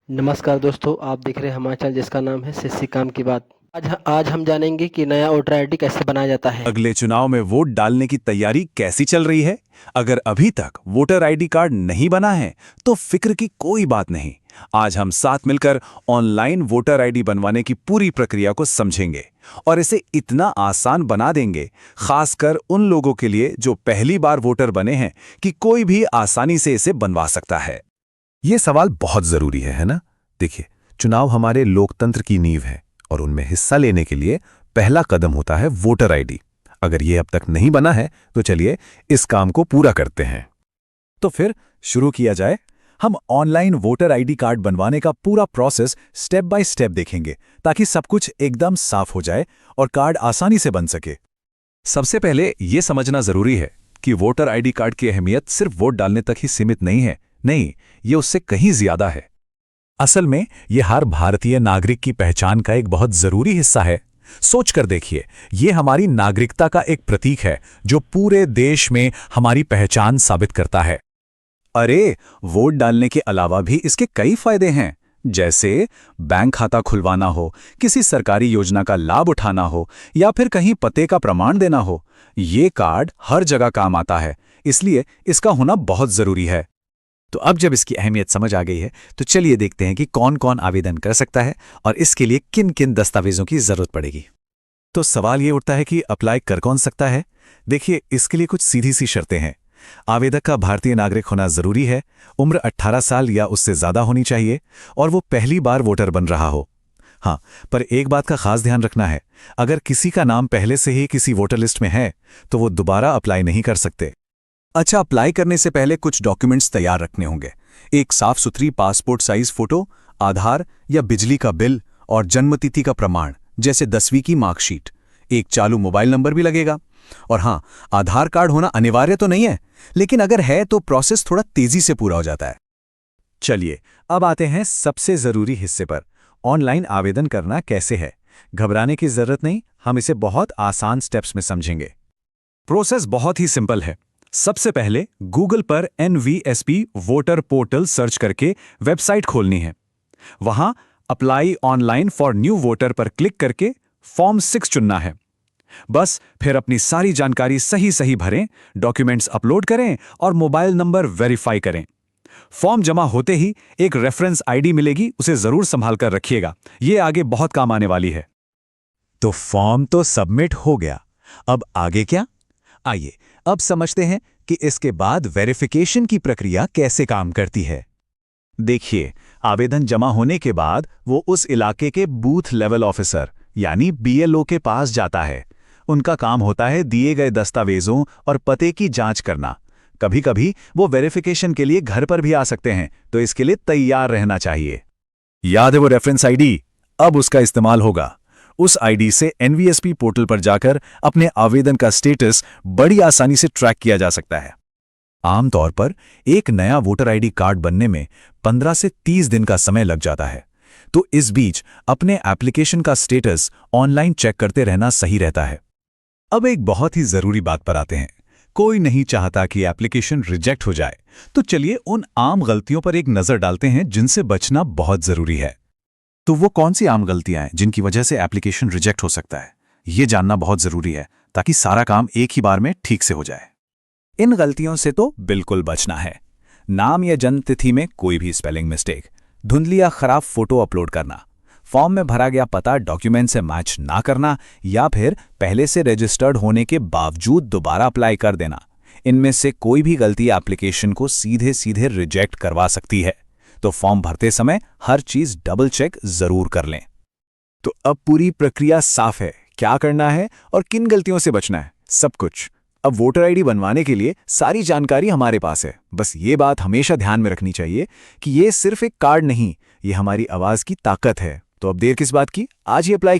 नमस्कार दोस्तों, आप देख रहे हैं हमारा चैनल जिसका नाम है सिस्सी काम की बात। आज हम जानेंगे कि नया वोटर आईडी कैसे बनाया जाता है। अगले चुनाव में वोट डालने की तैयारी कैसी चल रही है? अगर अभी तक वोटर आईडी कार्ड नहीं बना है तो फिक्र की कोई बात नहीं। आज हम साथ मिलकर ऑनलाइन वोटर आईडी बनवाने की पूरी प्रक्रिया को समझेंगे और इसे इतना आसान बना देंगे, खासकर उन लोगों के लिए जो पहली बार वोटर बने हैं, कि कोई भी आसानी से इसे बनवा सकता है। ये सवाल बहुत जरूरी है ना? देखिए, चुनाव हमारे लोकतंत्र की नींव है और उनमें हिस्सा लेने के लिए पहला कदम होता है वोटर आईडी। अगर ये अब तक नहीं बना है तो चलिए इस काम को पूरा करते हैं। तो फिर शुरू किया जाए। हम ऑनलाइन वोटर आईडी कार्ड बनवाने का पूरा प्रोसेस स्टेप बाय स्टेप देखेंगे ताकि सब कुछ एकदम साफ हो जाए और कार्ड आसानी से बन सके। सबसे पहले ये समझना जरूरी है कि वोटर आईडी कार्ड की अहमियत सिर्फ वोट डालने तक ही सीमित नहीं है। नहीं, ये उससे कहीं ज्यादा है। असल में ये हर भारतीय नागरिक की पहचान का एक बहुत जरूरी हिस्सा है। सोचकर देखिए, ये हमारी नागरिकता का एक प्रतीक है जो पूरे देश में हमारी पहचान साबित करता है। अरे, वोट डालने के अलावा भी इसके कई फायदे हैं, जैसे बैंक खाता खुलवाना हो, किसी सरकारी योजना का लाभ उठाना हो या फिर कहीं पते का प्रमाण देना हो। ये कार्ड हर जगह काम आता है, इसलिए इसका होना बहुत जरूरी है। तो अब जब इसकी अहमियत समझ आ गई है तो चलिए देखते हैं कि कौन कौन आवेदन कर सकता है और इसके लिए किन किन दस्तावेजों की जरूरत पड़ेगी। तो सवाल ये उठता है कि अप्लाई कर कौन सकता है? देखिए, इसके लिए कुछ सीधी सी शर्तें हैं। आवेदक का भारतीय नागरिक होना जरूरी है, उम्र 18 साल या उससे ज्यादा होनी चाहिए और वो पहली बार वोटर बन रहा हो। हाँ, पर एक बात का खास ध्यान रखना है, अगर किसी का नाम पहले से ही किसी वोटर लिस्ट में है तो वो दोबारा अप्लाई नहीं कर सकते। अच्छा, अप्लाई करने से पहले कुछ डॉक्यूमेंट्स तैयार रखने होंगे। एक साफ सुथरी पासपोर्ट साइज फोटो, आधार या बिजली का बिल और जन्मतिथि का प्रमाण जैसे 10वीं की मार्कशीट। एक चालू मोबाइल नंबर भी लगेगा। और हाँ, आधार कार्ड होना अनिवार्य तो नहीं है, लेकिन अगर है तो प्रोसेस थोड़ा तेजी से पूरा हो जाता है। चलिए, अब आते हैं सबसे जरूरी हिस्से पर। ऑनलाइन आवेदन करना कैसे है? घबराने की जरूरत नहीं, हम इसे बहुत आसान स्टेप्स में समझेंगे। प्रोसेस बहुत ही सिंपल है। सबसे पहले गूगल पर NVSP वोटर पोर्टल सर्च करके वेबसाइट खोलनी है। वहां apply online for new voter पर क्लिक करके फॉर्म 6 चुनना है। बस फिर अपनी सारी जानकारी सही सही भरें, डॉक्यूमेंट्स अपलोड करें और मोबाइल नंबर वेरीफाई करें। फॉर्म जमा होते ही एक रेफरेंस आईडी मिलेगी, उसे जरूर संभाल कर रखिएगा, ये आगे बहुत काम आने वाली है। तो फॉर्म तो सबमिट हो गया, अब आगे क्या? आइए अब समझते हैं कि इसके बाद वेरिफिकेशन की प्रक्रिया कैसे काम करती है। देखिए, आवेदन जमा होने के बाद वो उस इलाके के बूथ लेवल ऑफिसर यानी BLO के पास जाता है। उनका काम होता है दिए गए दस्तावेजों और पते की जांच करना। कभी कभी वो वेरिफिकेशन के लिए घर पर भी आ सकते हैं, तो इसके लिए तैयार रहना चाहिए। याद है वो रेफरेंस आईडी? अब उसका इस्तेमाल होगा। उस आईडी से NVSP पोर्टल पर जाकर अपने आवेदन का स्टेटस बड़ी आसानी से ट्रैक किया जा सकता है। आमतौर पर एक नया वोटर आईडी कार्ड बनने में 15 से 30 दिन का समय लग जाता है, तो इस बीच अपने एप्लीकेशन का स्टेटस ऑनलाइन चेक करते रहना सही रहता है। अब एक बहुत ही जरूरी बात पर आते हैं। कोई नहीं चाहता कि एप्लीकेशन रिजेक्ट हो जाए, तो चलिए उन आम गलतियों पर एक नजर डालते हैं जिनसे बचना बहुत जरूरी है। तो वो कौन सी आम गलतियां हैं जिनकी वजह से एप्लीकेशन रिजेक्ट हो सकता है? ये जानना बहुत जरूरी है ताकि सारा काम एक ही बार में ठीक से हो जाए। इन गलतियों से तो बिल्कुल बचना है। नाम या जन्म तिथि में कोई भी स्पेलिंग मिस्टेक, धुंधली या खराब फोटो अपलोड करना, फॉर्म में भरा गया पता डॉक्यूमेंट से मैच ना करना या फिर पहले से रजिस्टर्ड होने के बावजूद दोबारा अप्लाई कर देना। इनमें से कोई भी गलती एप्लीकेशन को सीधे सीधे रिजेक्ट करवा सकती है, तो फॉर्म भरते समय हर चीज डबल चेक जरूर कर लें। तो अब पूरी प्रक्रिया साफ है, क्या करना है और किन गलतियों से बचना है, सब कुछ। अब वोटर आईडी बनवाने के लिए सारी जानकारी हमारे पास है। बस ये बात हमेशा ध्यान में रखनी चाहिए कि ये सिर्फ एक कार्ड नहीं, ये हमारी आवाज की ताकत है। तो अब देर किस बात की, आज ही अप्लाई